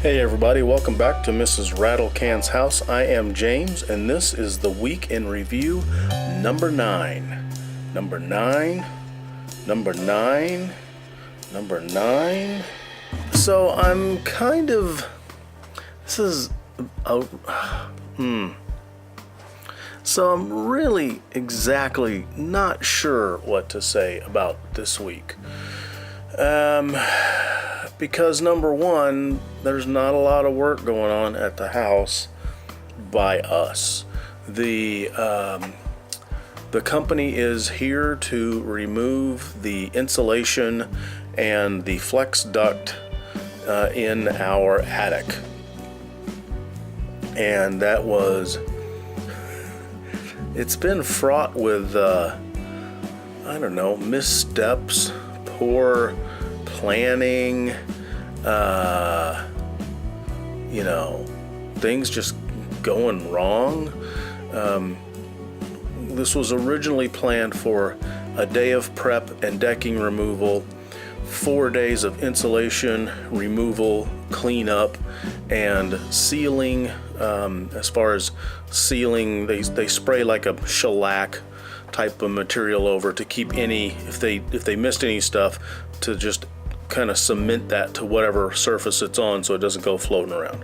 Hey everybody, welcome back to Mrs. RATTLECAN'S house. I am James, and this is the week in review number 9. Number 9. So I'm kind of, so I'm really exactly not sure what to say about this week. Because number one, there's not a lot of work going on at the house by us. The company is here to remove the insulation and the flex duct in our attic. And it's been fraught with, missteps, poor planning, things just going wrong. This was originally planned for a day of prep and decking removal, 4 days of insulation removal, cleanup, and sealing. As far as sealing, they spray like a shellac type of material over to keep any, if they missed any stuff, to just kind of cement that to whatever surface it's on so it doesn't go floating around.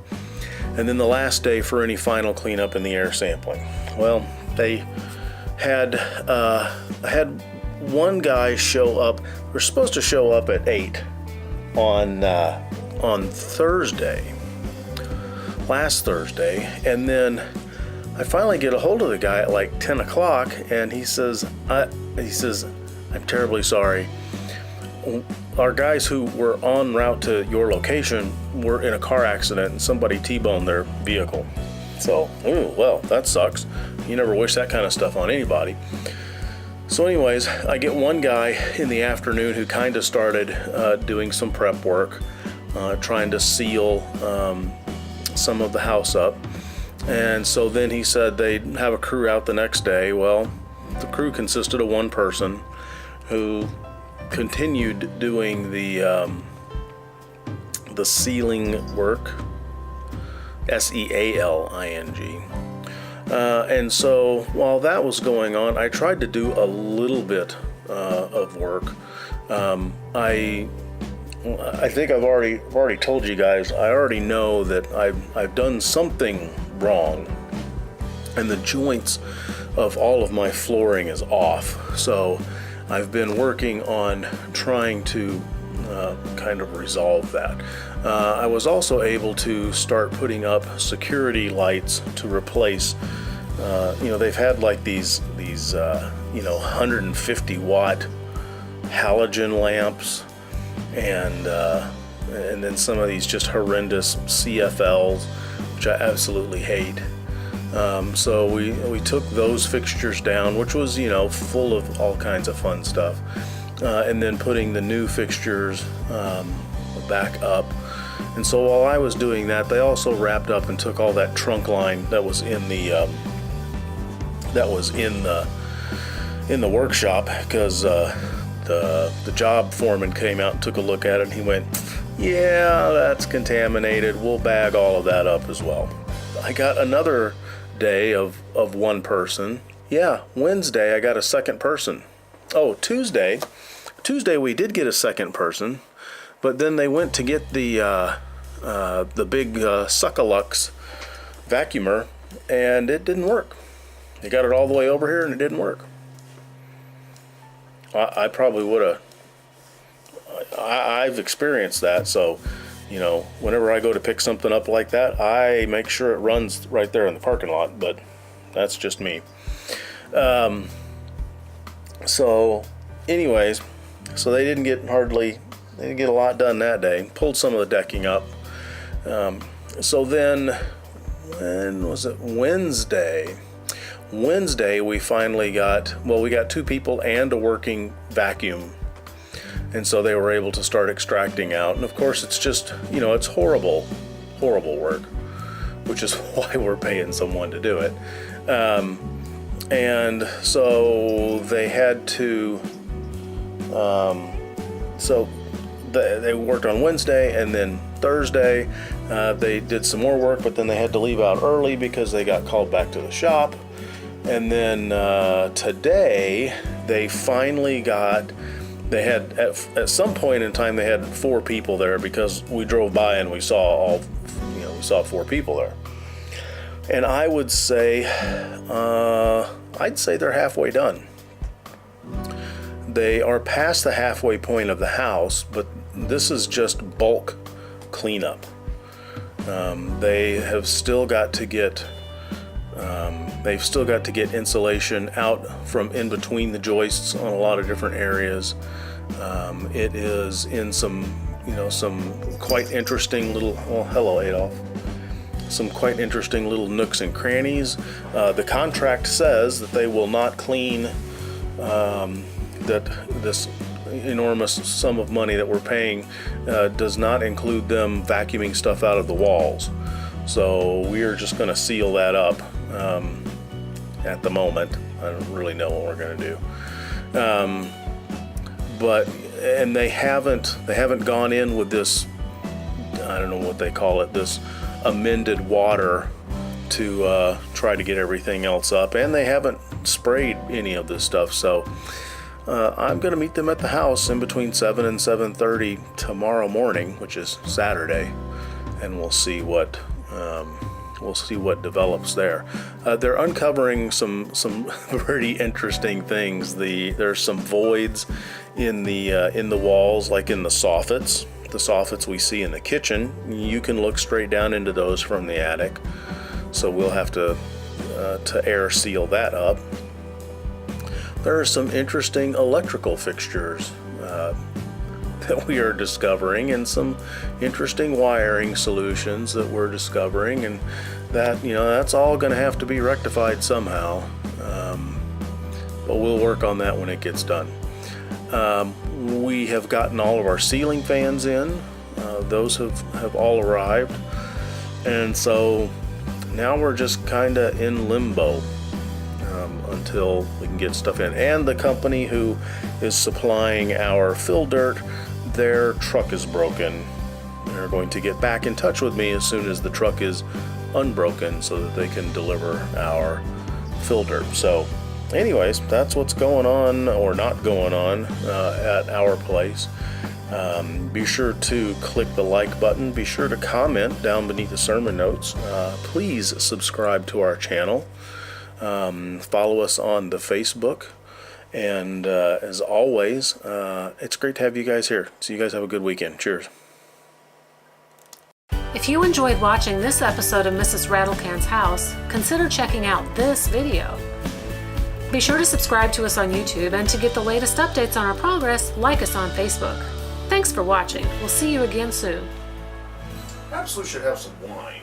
And then the last day for any final cleanup in the air sampling. Well, they had one guy show up. We're supposed to show up at 8 on Thursday, last Thursday, and then I finally get a hold of the guy at like 10 o'clock, and he says, I'm terribly sorry. Our guys who were en route to your location were in a car accident and somebody T-boned their vehicle. So, well, that sucks. You never wish that kind of stuff on anybody. So anyways, I get one guy in the afternoon who kind of started doing some prep work, trying to seal some of the house up. And so then he said they'd have a crew out the next day. Well, the crew consisted of one person who continued doing the sealing work, sealing. And so while that was going on, I tried to do a little bit of work. I think I've already told you guys. I already know that I've done something wrong, and the joints of all of my flooring is off. So I've been working on trying to kind of resolve that. I was also able to start putting up security lights to replace. They've had like these 150 watt halogen lamps, and then some of these just horrendous CFLs, which I absolutely hate. So we took those fixtures down, which was, full of all kinds of fun stuff, and then putting the new fixtures back up. And so while I was doing that, they also wrapped up and took all that trunk line that was in the workshop, because the job foreman came out and took a look at it, and he went, "Yeah, that's contaminated. We'll bag all of that up as well." I got another day of one person. Yeah, Wednesday I got a second person. Oh, Tuesday we did get a second person, but then they went to get the big Suckalux vacuumer, and it didn't work. They got it all the way over here and it didn't work. I probably would have. I've experienced that, so whenever I go to pick something up like that, I make sure it runs right there in the parking lot, but that's just me. So anyways, so they didn't get a lot done that day. Pulled some of the decking up. So then, when was it? Wednesday we finally got 2 people and a working vacuum. And so they were able to start extracting out. And of course it's just, it's horrible work, which is why we're paying someone to do it. And so they had to, they worked on Wednesday and then Thursday, They did some more work, but then they had to leave out early because they got called back to the shop. And then today they finally got, they had at some point in time they had 4 people there, because we drove by and we saw we saw 4 people there. And I would say I'd say they're halfway done. They are past the halfway point of the house, but this is just bulk cleanup. They have still got to get insulation out from in between the joists on a lot of different areas. It is in some quite interesting little, oh, hello Adolf, some quite interesting little nooks and crannies. The contract says that they will not clean, that this enormous sum of money that we're paying does not include them vacuuming stuff out of the walls. So we are just going to seal that up at the moment. I don't really know what we're going to do. And they haven't gone in with this, I don't know what they call it, this amended water to try to get everything else up, and they haven't sprayed any of this stuff. So I'm going to meet them at the house in between 7 and 7:30 tomorrow morning, which is Saturday, and we'll see what develops there. They're uncovering some pretty interesting things. There's some voids in the walls, like in the soffits. The soffits we see in the kitchen, you can look straight down into those from the attic. So we'll have to air seal that up. There are some interesting electrical fixtures that we are discovering, and some interesting wiring solutions that we're discovering, and that's all going to have to be rectified somehow. But we'll work on that when it gets done. We have gotten all of our ceiling fans in. Those have all arrived, and so now we're just kind of in limbo until we can get stuff in. And the company who is supplying our fill dirt, their truck is broken. They're going to get back in touch with me as soon as the truck is unbroken, so that they can deliver our fill dirt. So anyways, that's what's going on or not going on at our place. Be sure to click the like button. Be sure to comment down beneath the sermon notes. Please subscribe to our channel. Follow us on the Facebook. And as always, it's great to have you guys here. So you guys have a good weekend. Cheers. If you enjoyed watching this episode of Mrs. RATTLECAN'S house, consider checking out this video. Be sure to subscribe to us on YouTube, and to get the latest updates on our progress, like us on Facebook. Thanks for watching. We'll see you again soon. Perhaps we should have some wine.